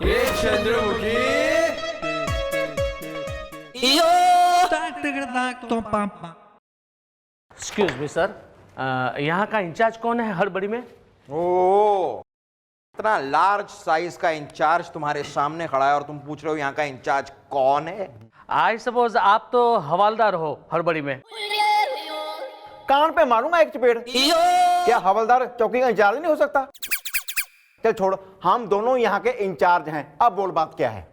ये Chandramukhi excuse me sir, यहाँ का इंचार्ज कौन है हड़बड़ी में? ओ, इतना लार्ज साइज का इंचार्ज तुम्हारे सामने खड़ा है और तुम पूछ रहे हो यहाँ का इंचार्ज कौन है? आई सपोज आप तो हवालदार हो हड़बड़ी में। कान पे मारूंगा एक चपेट। क्या हवलदार चौकी का इंचार्ज नहीं हो सकता? चल छोड़, हम दोनों यहाँ के इंचार्ज हैं। अब बोल बात क्या है?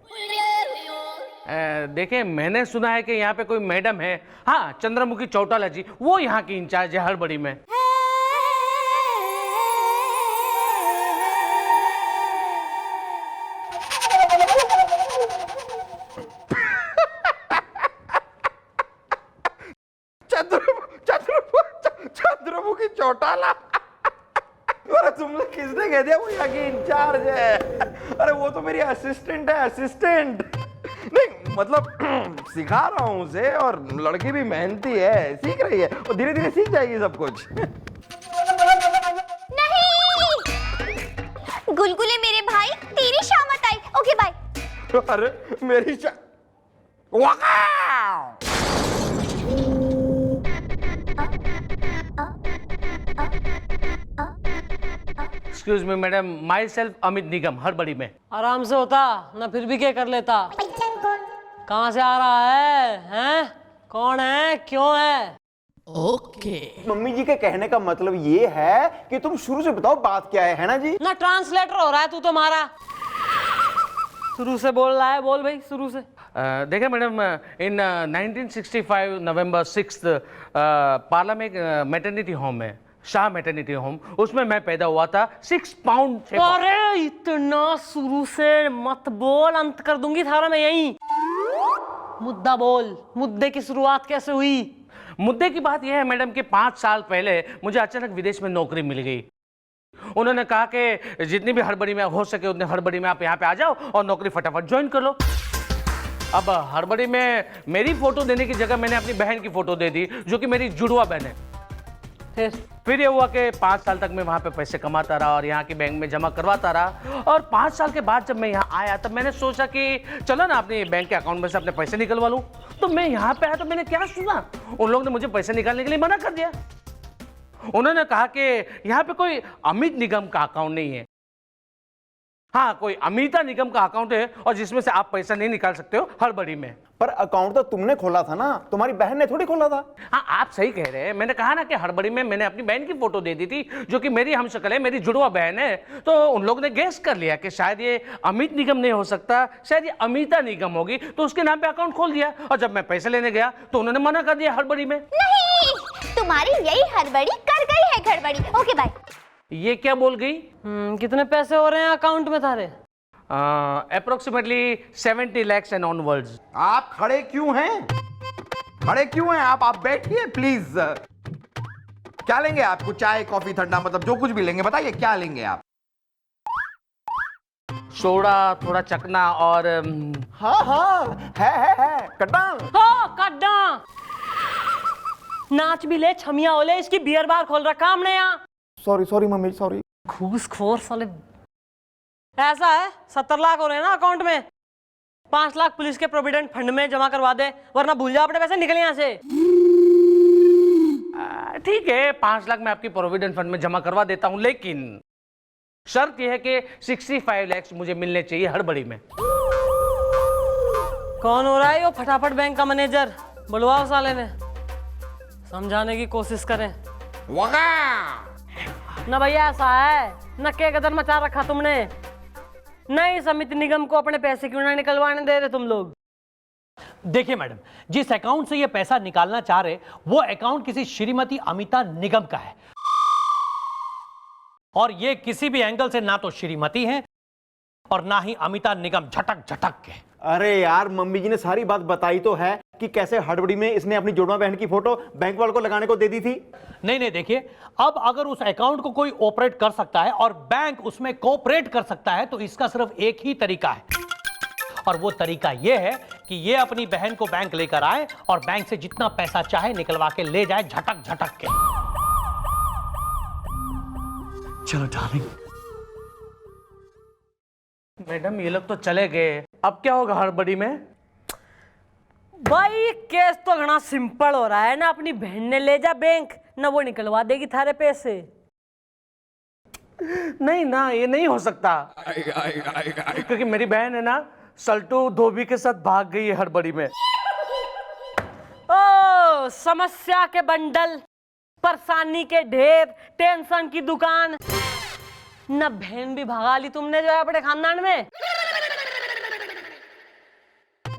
देखिए, मैंने सुना है कि यहाँ पे कोई मैडम है, हाँ, चंद्रमुखी चौटाला जी, वो यहाँ की इंचार्ज है हड़बड़ी में। चंद्रमुखी चौटाला। अरे तुमने किसने कह दिया वो यहाँ की इंचार्ज है? अरे वो तो मेरी असिस्टेंट है, असिस्टेंट। नहीं मतलब सिखा रहा हूँ उसे, और लड़की भी मेहनती है, सीख रही है और धीरे धीरे सीख जाएगी सब कुछ। नहीं, गुलगुले मेरे भाई, तेरी शामत आई। Okay bye. अरे मेरी excuse me madam, myself Amit Nigam हड़बड़ी में। आराम से होता ना, फिर भी क्या कर लेता। कहाँ से आ रहा है? हैं? कौन है? क्यों है? मम्मी जी के कहने का मतलब ये है कि तुम शुरू से बताओ बात क्या है ना जी? ना ट्रांसलेटर हो रहा है तू तो हमारा। शुरू से बोल रहा है, बोल भाई शुरू से। देखिए मैडम, इन 1965 नवंबर 6 पार्ला में एक मैटरनिटी होम है, शाह मैटरनिटी होम, उसमें मैं पैदा हुआ था। 6 पाउंड। अरे इतना शुरू से मत बोल, अंत कर दूंगी थारा मैं यहीं। मुद्दा बोल, मुद्दे की शुरुआत कैसे हुई? मुद्दे की बात यह है मैडम कि 5 साल पहले मुझे अचानक विदेश में नौकरी मिल गई। उन्होंने कहा कि जितनी भी हड़बड़ी में हो सके उतने हड़बड़ी में आप यहाँ पे आ जाओ और नौकरी फटाफट ज्वाइन कर लो। अब हड़बड़ी में मेरी फोटो देने की जगह मैंने अपनी बहन की फोटो दे दी, जो कि मेरी जुड़वा बहन है। फिर ये हुआ कि 5 साल तक मैं वहाँ पे पैसे कमाता रहा और यहाँ के बैंक में जमा करवाता रहा, और 5 साल के बाद जब मैं यहाँ आया तब मैंने सोचा कि चलो ना अपने बैंक के अकाउंट में से अपने पैसे निकलवा लूँ। तो मैं यहाँ पे आया तो मैंने क्या सुना, उन लोगों ने मुझे पैसे निकालने के लिए मना कर दिया। उन्होंने कहा कि यहाँ पे कोई अमित निगम का अकाउंट नहीं है, हाँ कोई अमिता निगम का अकाउंट है और जिसमें से आप पैसा नहीं निकाल सकते हो हड़बड़ी में। पर अकाउंट तो तुमने खोला था ना, तुम्हारी बहन ने थोड़ी खोला था। हाँ आप सही कह रहे हैं, मैंने कहा ना कि हड़बड़ी में मैंने अपनी बहन की फोटो दे दी थी, जो कि मेरी हमशक्ल है, मेरी जुड़वा बहन है। तो उन लोगों ने गेस कर लिया कि शायद ये अमित निगम नहीं हो सकता, शायद ये अमिता निगम होगी, तो उसके नाम पे अकाउंट खोल दिया। और जब मैं पैसे लेने गया तो उन्होंने मना कर दिया हड़बड़ी में। नहीं, तुम्हारी यही हड़बड़ी कर गई है गड़बड़ी। Okay bye. ये क्या बोल गई? कितने पैसे हो रहे हैं अकाउंट में थारे? Approximately 70 lakhs and onwards. आप खड़े क्यों हैं? खड़े क्यों हैं आप बैठिए प्लीज। क्या लेंगे आपको? चाय, कॉफी, ठंडा, मतलब जो कुछ भी लेंगे बताइए, क्या लेंगे आप? सोडा, थोड़ा चकना और हाँ है कड्डा। हो कड्डा। नाच भी ले, छमिया हो ले, इसकी बियर बार खोल रखा हमने यहाँ। Sorry mummy, sorry. घूसखोर साले। ऐसा है 70 लाख हो रहे हैं ना अकाउंट में, 5 लाख पुलिस के प्रोविडेंट फंड में जमा करवा दे, वरना भूल जा अपने पैसे, निकल यहाँ से। ठीक है, 5 लाख मैं आपकी प्रोविडेंट फंड में जमा करवा देता हूं, लेकिन शर्त यह है कि 65 lakhs मुझे मिलने चाहिए हड़बड़ी में। कौन हो रहा है यो फटाफट बैंक का मैनेजर? बुलवाओ साले ने, समझाने की कोशिश करें। ना भैया ऐसा है, न के गदर मचा रखा तुमने। नहीं, समिति निगम को अपने पैसे क्यों ना निकलवाने दे रहे तुम लोग? देखिए मैडम, जिस अकाउंट से ये पैसा निकालना चाह रहे वो अकाउंट किसी श्रीमती अमिता निगम का है, और ये किसी भी एंगल से ना तो श्रीमती हैं और ना ही अमिता निगम झटक के। अरे यार, मम्मी जी ने सारी बात बताई तो है कि कैसे हड़बड़ी में इसने अपनी जुड़वा बहन की फोटो बैंक वालों को लगाने को दे दी थी। नहीं, देखिए, अब अगर उस अकाउंट को कोई ऑपरेट कर सकता है और बैंक उसमें कोऑपरेट कर सकता है तो इसका सिर्फ एक ही तरीका है, और वो तरीका ये है कि ये अपनी बहन को बैंक लेकर आए और बैंक से जितना पैसा चाहे निकलवा के ले जाए झटक के। चलो डार्लिंग। मैडम ये लोग तो चले गए, अब क्या होगा हड़बड़ी में? भाई केस तो घना सिंपल हो रहा है ना, अपनी बहन ने ले जा बैंक ना, वो निकलवा देगी थारे पैसे। नहीं ना, ये नहीं हो सकता, क्योंकि मेरी बहन है ना सल्टू धोबी के साथ भाग गई है हड़बड़ी में। ओ समस्या के बंडल, परेशानी के ढेर, टेंशन की दुकान, ना बहन भी भगा ली तुमने जो है अपने खानदान में।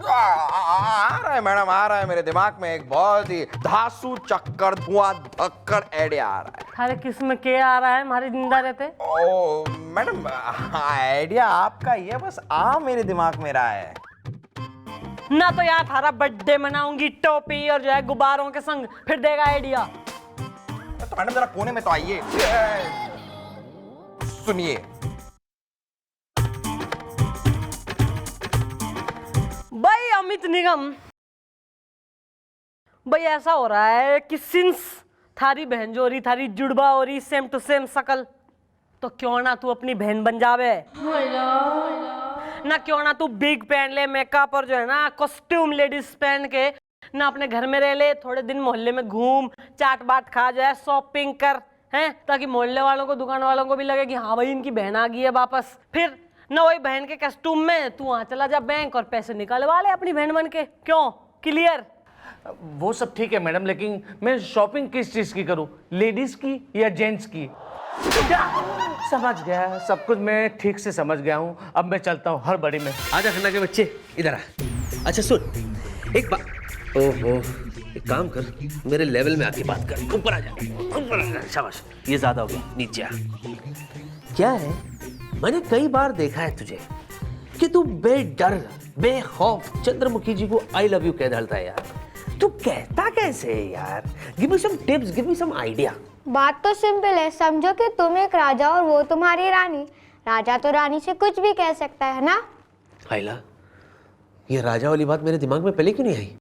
आ रहा है मैडम, आ रहा है मेरे दिमाग में एक बहुत ही धांसू चक्कर धुआं धक्कर आइडिया आ रहा है। अरे किस में क्या आ रहा है हमारे जिंदा रहते? ओ मैडम, आइडिया आपका ही है, बस आ मेरे दिमाग में रहा है। ना तो यार थारा बर्थडे मनाऊंगी टोपी और जो है गुब्बारों के संग, फिर देगा आइडिया। तो मैडम जरा कोने में तो आइए, सुनिए। भाई अमित निगम, भाई ऐसा हो रहा है कि सिंस थारी बहन जो रही, थारी जुड़वा हो रही, सेम टू सेम शकल, तो क्यों ना तू अपनी बहन बन जावे ना, क्यों ना तू बिग पहन ले, मेकअप और जो है ना कॉस्ट्यूम लेडीज पहन के ना अपने घर में रह ले, थोड़े दिन मोहल्ले में घूम, चाट बाट खा, जो है शॉपिंग कर, हैं, ताकि मोहल्ले वालों को, दुकान वालों को भी लगे कि हाँ भाई इनकी बहन आ गई है वापस। फिर ना वही बहन के कस्टूम में तू वहां चला जा बैंक और पैसे निकलवा ले अपनी बहन बन के। क्यों? क्लियर? वो सब ठीक है मैडम, लेकिन मैं शॉपिंग किस चीज की करूं, लेडीज की या जेंट्स की? समझ गया, सब कुछ मैं ठीक से समझ गया हूं, अब मैं चलता हूं हड़बड़ी में। आजा खन्ना के बच्चे, इधर आ। अच्छा सुन, एक बात, ओहो, एक काम कर, मेरे लेवल में आके बात कर, ऊपर आ जा, ऊपर आ जा, शाबाश, ये ज्यादा हो गया, नीचे आ। क्या है, मैंने कई बार देखा है तुझे कि तू बेडर बेखौफ चंद्रमुखी जी को आई लव यू कह डालता है यार। तू कहता कैसे है यार? Give me some tips, give me some idea. बात तो सिंपल है, समझो कि तुम एक राजा और वो तुम्हारी रानी। राजा तो रानी से कुछ भी कह सकता है ना। आइला, ये राजा वाली बात मेरे दिमाग में पहले क्यों नहीं आई?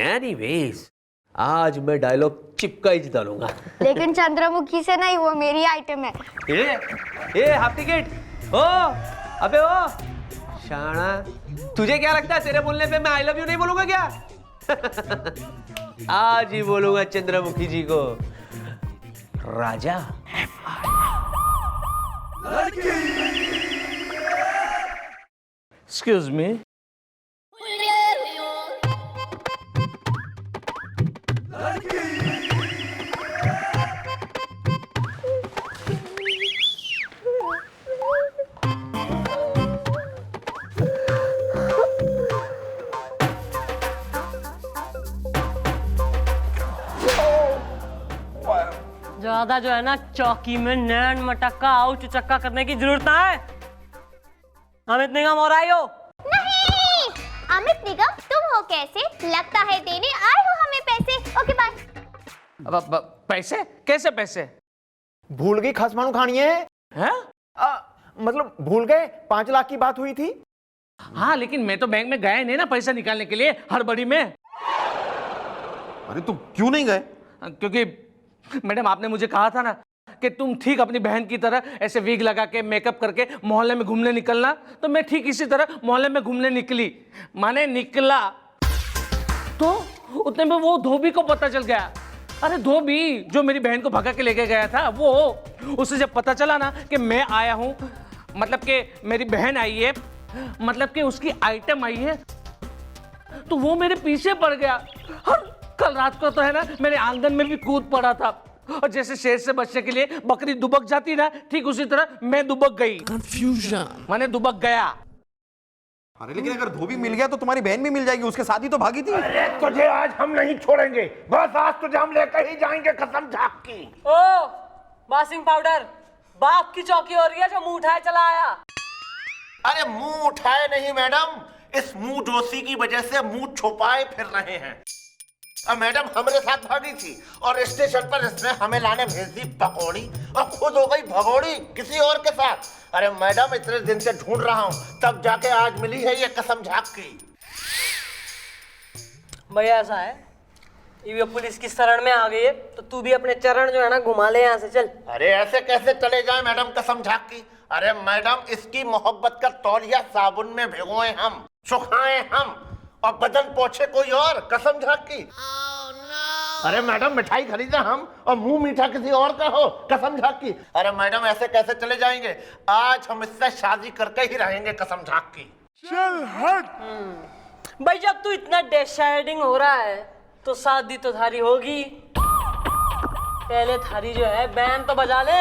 एनीवेज, आज मैं डायलॉग चिपका ही डालूंगा। लेकिन चंद्रमुखी से नहीं, वो मेरी आइटम है। ए हाफ टिकट, ओ अबे ओ शाना, तुझे क्या लगता है तेरे बोलने पे मैं आई लव यू नहीं बोलूंगा क्या? आज ही बोलूंगा चंद्रमुखी जी को, राजा। एक्सक्यूज मी, ज्यादा जो है ना चौकी में नैन मटक्का आउच चक्का करने की जरूरत ना है। अमित निगम और आई हो? नहीं, अमित निगम तुम हो कैसे? लगता है देने आए हो हमें पैसे। Okay bye. पैसे? कैसे पैसे? भूल गई खसमानू खानी है? हैं? मतलब भूल गए, 5 लाख की बात हुई थी। हाँ, लेकिन मैं तो बैंक में गया नहीं ना पैसा निकालने के लिए हड़बड़ी में। अरे तुम क्यों नहीं गए? क्योंकि मैडम आपने मुझे कहा था ना कि तुम ठीक अपनी बहन की तरह ऐसे विग लगा के मेकअप करके मोहल्ले में घूमने निकलना, तो मैं ठीक इसी तरह मोहल्ले में घूमने निकला, तो उतने में वो धोबी को पता चल गया। अरे धोबी जो मेरी बहन को भगा के लेके गया था, वो उसे जब पता चला ना कि मैं आया हूं, मतलब कि मेरी बहन आई है, मतलब कि उसकी आइटम आई है, तो वो मेरे पीछे पड़ गया। और कल रात को तो है ना मेरे आंगन में भी कूद पड़ा था, और जैसे शेर से बचने के लिए बकरी दुबक जाती ना, ठीक उसी तरह मैं दुबक गई। कंफ्यूजन, मैंने दुबक गया। अरे लेकिन अगर धोबी मिल गया तो तुम्हारी बहन भी मिल जाएगी, उसके साथ ही तो भागी थी। अरे तुझे आज हम नहीं छोड़ेंगे, बस आज तुझे हम लेकर ही जाएंगे कसम झाक की। ओ बासिंग पाउडर, बाप की चौकी हो रही है जो मुंह उठाए चला आया। अरे मुंह उठाए नहीं मैडम, इस मुंह जोशी की वजह से मुंह छुपाए फिर रहे हैं। अब मैडम हमारे साथ भागी थी और स्टेशन पर इसने हमें लाने भेज दी पकौड़ी, और खुद हो गई भगौड़ी किसी और के साथ। अरे मैडम इतने दिन से ढूंढ रहा हूं, तब जाके आज मिली है ये कसम झाक की। भैया ऐसा है, ये पुलिस की शरण में आ गई है तो तू भी अपने चरण जो है ना घुमा ले यहाँ से, चल। अरे ऐसे कैसे चले जाए मैडम, कसम झाकी। अरे मैडम, इसकी मोहब्बत का तौलिया साबुन में भिगोए हम, सुखाए हम, और बदन पोछे कोई और, कसम झाकी। अरे मैडम, मिठाई खरीदे हम और मुंह मीठा किसी और का हो, कसम झाकी। अरे मैडम, ऐसे कैसे चले जाएंगे? आज हम इससे शादी करके ही रहेंगे, कसम झाकी। भाई जब तू इतना डिसाइडिंग हो रहा है तो शादी तो थारी होगी। पहले थारी जो है बैंड तो बजा ले।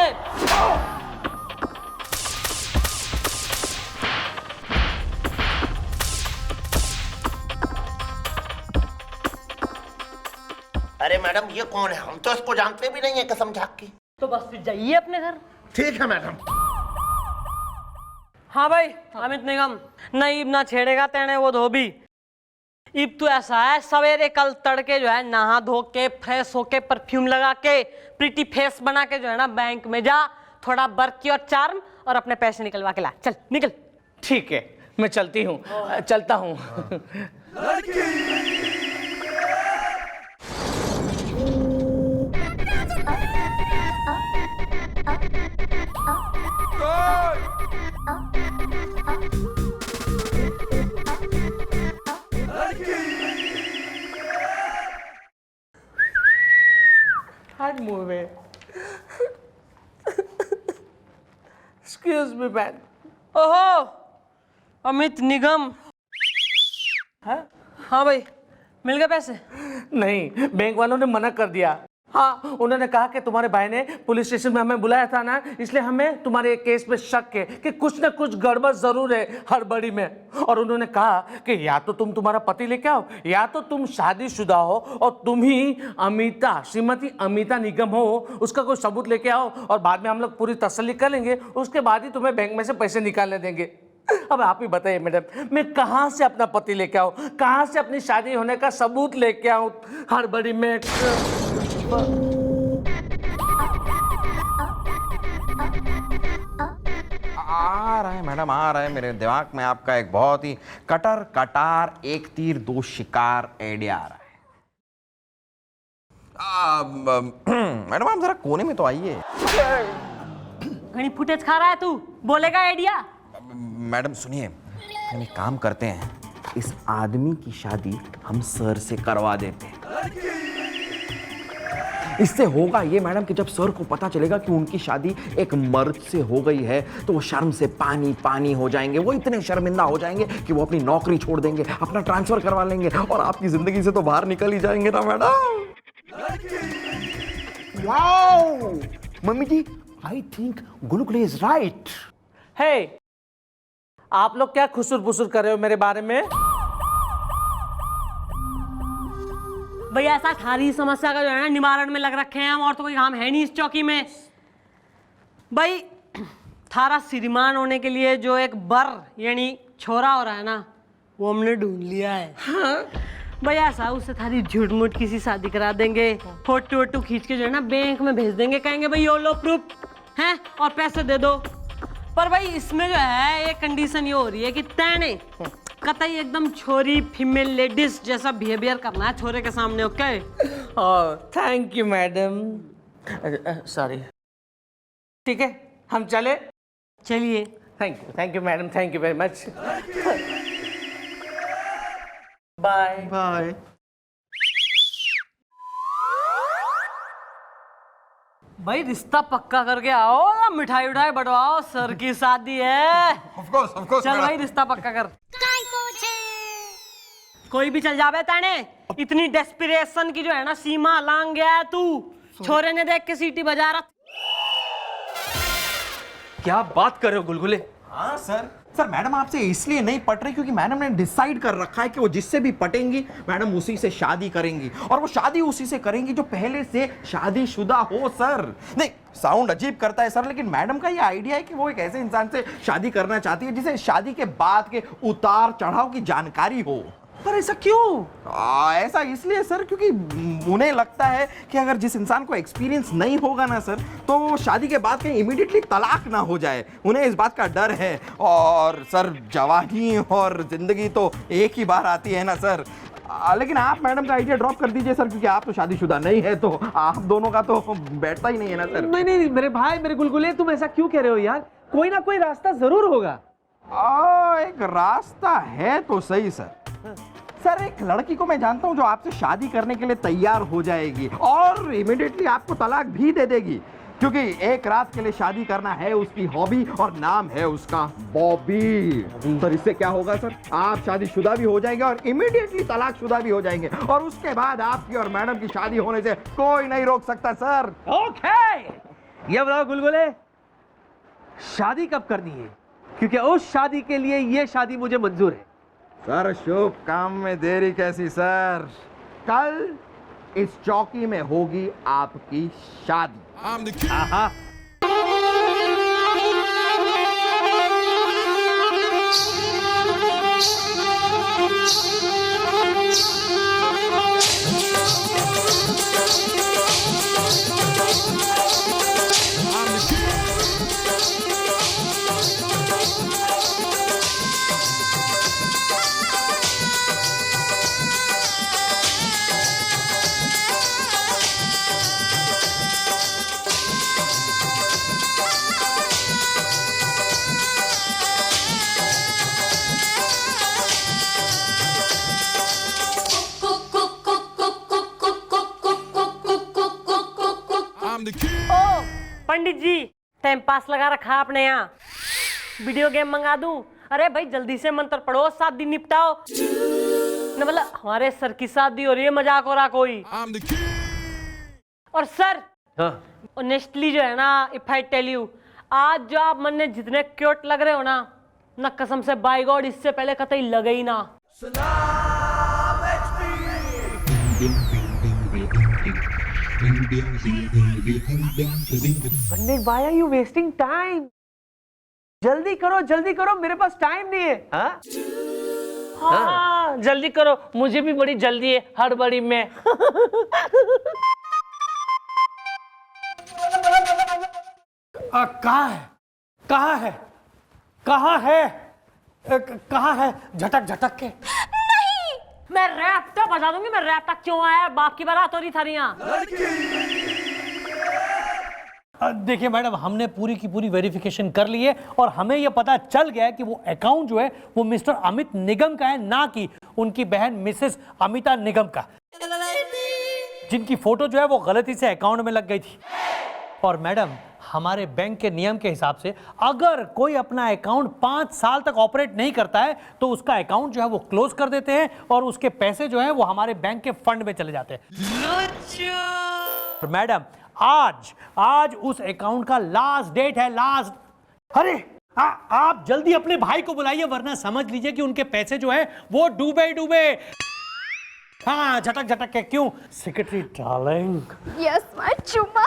अरे मैडम, ये कौन है? हम तो इसको जानते भी नहीं है, कसम झाकी। तो बस फिर जाइए अपने घर। ठीक है मैडम। हाँ भाई अमित निगम, न ईब ना छेड़ेगा तेने वो धोबी। ईब तो ऐसा है, सवेरे कल तड़के जो है नहा धो के फ्रेश होके परफ्यूम लगा के प्रीटी फेस बना के जो है ना बैंक में जा, थोड़ा बर्की और चार्म और अपने पैसे निकलवा के ला। चल निकल। ठीक है, मैं चलती हूँ, चलता हूँ। Hard movie. Excuse me, man. ओहो अमित निगम। हाँ भाई, मिल गए पैसे? नहीं, बैंक वालों ने मना कर दिया। हाँ, उन्होंने कहा कि तुम्हारे भाई ने पुलिस स्टेशन में हमें बुलाया था ना, इसलिए हमें तुम्हारे केस में शक है कि कुछ ना कुछ गड़बड़ जरूर है हड़बड़ी में। और उन्होंने कहा कि या तो तुम तुम्हारा पति लेके आओ, या तो तुम शादीशुदा हो और तुम ही अमिता, श्रीमती अमिता निगम हो, उसका कोई सबूत लेके आओ और बाद में हम लोग पूरी तसल्ली कर लेंगे, उसके बाद ही तुम्हें बैंक में से पैसे निकालने देंगे। अब आप ही बताइए मैडम, मैं कहाँ से अपना पति लेके आऊँ, कहाँ से अपनी शादी होने का सबूत लेके आऊँ हड़बड़ी में? आ रहा है मैडम, आ रहा है मेरे दिमाग में आपका एक बहुत ही कटर कटार एक तीर दो शिकार आइडिया आ रहा है। मैडम आप जरा कोने में तो आइए। घनी फुटेज खा रहा है तू, बोलेगा आइडिया? मैडम सुनिए, हम एक काम करते हैं, इस आदमी की शादी हम सर से करवा देते हैं। इससे होगा ये मैडम कि जब सर को पता चलेगा कि उनकी शादी एक मर्द से हो गई है तो वो शर्म से पानी पानी हो जाएंगे। वो इतने शर्मिंदा हो जाएंगे कि वो अपनी नौकरी छोड़ देंगे, अपना ट्रांसफर करवा लेंगे और आपकी जिंदगी से तो बाहर निकल ही जाएंगे ना मैडम। वाओ मम्मी जी, I think gulgule is right. Hey, आप लोग क्या खुसुर फुसुर कर रहे हो मेरे बारे में? भैया ऐसा थारी समस्या का जो है ना निवारण में लग रखे हैं हम, और तो कोई काम है नहीं इस चौकी में। भाई थारा श्रीमान होने के लिए जो एक बर यानी छोरा हो रहा है ना, वो हमने ढूंढ लिया है। हाँ? भाई ऐसा उससे थारी झूठ मूठ किसी शादी करा देंगे, फोटो वोटो खींच के जो है ना बैंक में भेज देंगे, कहेंगे भाई यो लो प्रूफ है और पैसे दे दो। पर भाई इसमें जो है एक कंडीशन ये हो रही है कि तैने कतई एकदम छोरी फीमेल लेडीज जैसा बिहेवियर करना है छोरे के सामने। Okay? Thank you madam, sorry. ठीक है, हम चले? चलिए। Thank you madam, thank you very much. Bye bye. भाई रिश्ता पक्का करके आओ या मिठाई उठाई बंटवाओ, सर की शादी है। ऑफ कोर्स चल भाई रिश्ता पक्का कर। कोई भी चल जावे ताने, इतनी डेस्पिरेशन की जो है ना सीमा लांग गया है तू। छोरे ने देख के सीटी बजा रहा। क्या बात कर रहे हो गुलगुले? हाँ सर मैडम आपसे इसलिए नहीं पट रही क्योंकि मैडम ने डिसाइड कर रखा है कि वो जिससे भी पटेंगी मैडम उसी से शादी करेंगी, और वो शादी उसी से करेंगी जो पहले से शादीशुदा हो। सर नहीं, साउंड अजीब करता है सर, लेकिन मैडम का ये आइडिया है कि वो एक ऐसे इंसान से शादी करना चाहती है जिसे शादी के बाद के उतार चढ़ाव की जानकारी हो। पर ऐसा क्यों? ऐसा इसलिए सर क्योंकि उन्हें लगता है कि अगर जिस इंसान को एक्सपीरियंस नहीं होगा ना सर, तो वो शादी के बाद कहीं इमीडिएटली तलाक ना हो जाए। उन्हें इस बात का डर है। और सर जवानी और जिंदगी तो एक ही बार आती है ना सर। लेकिन आप मैडम का आइडिया ड्रॉप कर दीजिए सर, क्योंकि आप तो शादीशुदा नहीं है, तो आप दोनों का तो बैठता ही नहीं है ना सर। नहीं नहीं मेरे भाई, मेरे गुलगुले, तुम ऐसा क्यों कह रहे हो यार? कोई ना कोई रास्ता जरूर होगा। एक रास्ता है तो सही सर। सर एक लड़की को मैं जानता हूं जो आपसे शादी करने के लिए तैयार हो जाएगी और इमीडिएटली आपको तलाक भी दे देगी, क्योंकि एक रात के लिए शादी करना है उसकी हॉबी और नाम है उसका बॉबी। सर इससे क्या होगा सर, आप शादीशुदा भी हो जाएंगे और इमीडिएटली तलाकशुदा भी हो जाएंगे, और उसके बाद आपकी और मैडम की शादी होने से कोई नहीं रोक सकता सर। ओके, ये बताओ गुलगुले, शादी कब करनी है? क्योंकि उस शादी के लिए ये शादी मुझे मंजूर है। सर शुभ काम में देरी कैसी सर, कल इस चौकी में होगी आपकी शादी। आहा। ओ पंडित जी, टाइम पास लगा रखा आपने यहाँ, वीडियो गेम मंगा दूं? अरे भाई जल्दी से मंत्र पढ़ो, 7 दिन निपटाओ न, मतलब हमारे सर की शादी हो रही है, मजाक हो रहा कोई? और सर ऑनेस्टली जो है ना, इफ आई टेल यू, आज जो आप मन में जितने क्यूट लग रहे हो ना कसम से बाय गॉड इससे पहले कतई लगे ही ना। पंडित, why are you wasting time? जल्दी करो, मेरे पास टाइम नहीं है। हाँ, जल्दी करो, मुझे भी बड़ी जल्दी है हड़बड़ी में। कहाँ है झटक झटक के? मैं रैप तक बता दूंगी, मैं रैप तक क्यों आया, बाप की बारात हो रही थारी यहाँ। देखिए मैडम, हमने पूरी की पूरी वेरिफिकेशन कर ली है और हमें यह पता चल गया है कि वो अकाउंट जो है वो मिस्टर अमित निगम का है, ना कि उनकी बहन मिसेस अमिता निगम का, जिनकी फोटो जो है वो गलती से अकाउंट में लग गई थी। और मैडम, हमारे बैंक के नियम के हिसाब से अगर कोई अपना अकाउंट 5 साल तक ऑपरेट नहीं करता है तो उसका अकाउंट जो है वो क्लोज कर देते हैं और उसके पैसे जो है वो हमारे बैंक के फंड में चले जाते हैं। मैडम, आज उस अकाउंट का लास्ट डेट है, लास्ट। अरे आप जल्दी अपने भाई को बुलाइए, वरना समझ लीजिए कि उनके पैसे जो है वो डूबे। हाँ, झटक के क्यों सेक्रेटरी डार्लिंग? यस माय चुम्मा,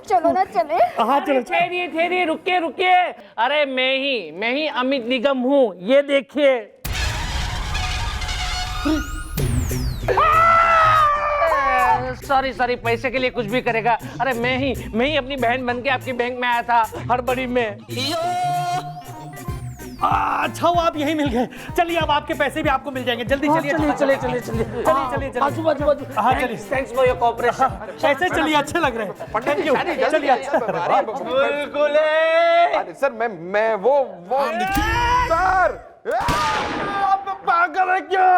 चलो ना चले। हाँ चलो। ठहरिए, रुकिए। अरे मैं ही अमित निगम हूँ, ये देखिए। सॉरी, पैसे के लिए कुछ भी करेगा। अरे मैं ही अपनी बहन बन के आपकी बैंक में आया था हड़बड़ी में। अच्छा हुआ आप यही मिल गए। चलिए, अब आपके पैसे भी आपको मिल जाएंगे। जल्दी चलिए। चलिए। बाजू। हाँ चलिए। Thanks for your cooperation. ऐसे चलिए, अच्छे लग रहे हैं। Thank you. चलिए। सर मैं वो सर, आप पागल है क्या?